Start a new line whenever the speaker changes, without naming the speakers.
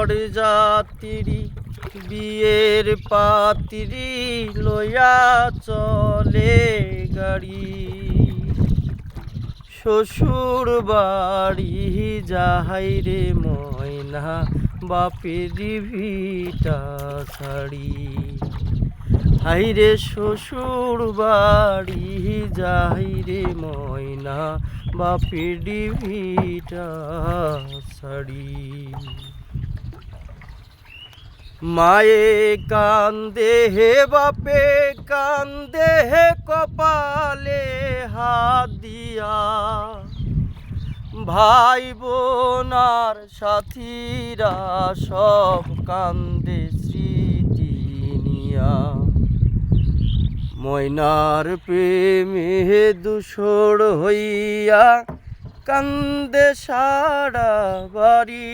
বরযাত্রী বিয়ের পাত্রী লইয়া চলে গাড়ি। শ্বশুর বাড়ি যাহাই রে ময়না বাপের ভিটা ছাড়ি। হাইরে শ্বশুর বাড়ি যাই রে ময়না বাপের ভিটা ছাড়ি। মায়ে কান্দে হে বাপে কান্দে হে কপালে হাত দিয়া। ভাই বোনার সাথীরা সব কান্দে স্মৃতি নিয়া। ময়নার প্রেমে দুসর হইয়া কান্দে সারা বাড়ি।